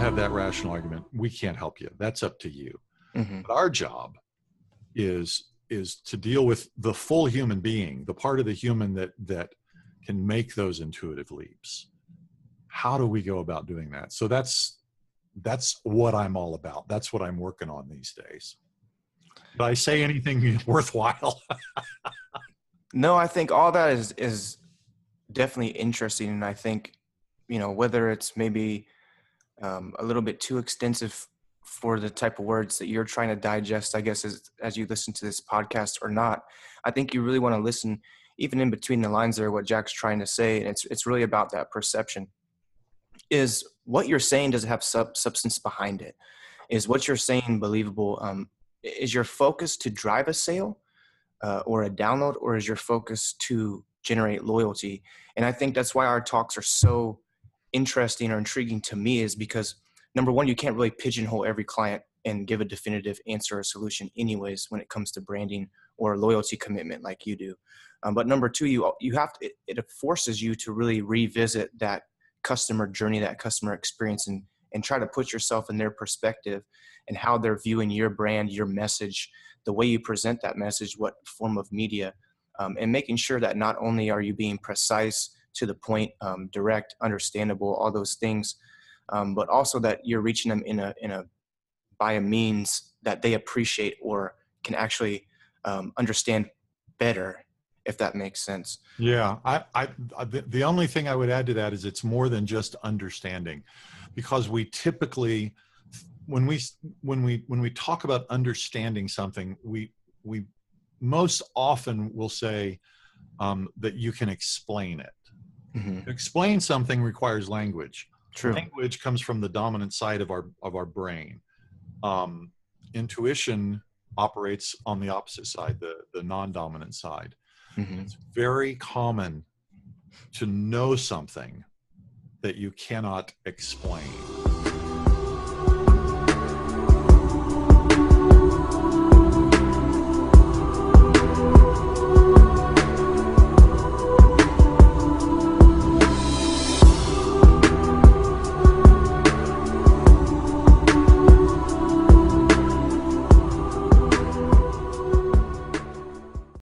have that rational argument, we can't help you. That's up to you. Mm-hmm. But our job is to deal with the full human being, the part of the human that can make those intuitive leaps. How do we go about doing that? So that's what I'm all about. That's what I'm working on these days. Did I say anything worthwhile? No, I think all that is definitely interesting. And I think, whether it's maybe a little bit too extensive for the type of words that you're trying to digest, I guess, as you listen to this podcast or not, I think you really want to listen, even in between the lines there, what Jack's trying to say. And it's really about that perception. Is what you're saying, does it have substance behind it? Is what you're saying believable? Is your focus to drive a sale or a download, or is your focus to generate loyalty? And I think that's why our talks are so interesting or intriguing to me, is because, number one, you can't really pigeonhole every client and give a definitive answer or solution anyways when it comes to branding or loyalty commitment like you do. But number two, you have to, it forces you to really revisit that customer journey, that customer experience, and try to put yourself in their perspective and how they're viewing your brand, your message, the way you present that message, what form of media, and making sure that not only are you being precise, to the point, direct, understandable, all those things, but also that you're reaching them by a means that they appreciate or can actually understand better, if that makes sense. Yeah, the only thing I would add to that is it's more than just understanding, because we typically, when we talk about understanding something, we most often will say that you can explain it. Mm-hmm. Explain something requires language. True. Language comes from the dominant side of our brain. Intuition operates on the opposite side, the non-dominant side. Mm-hmm. It's very common to know something that you cannot explain.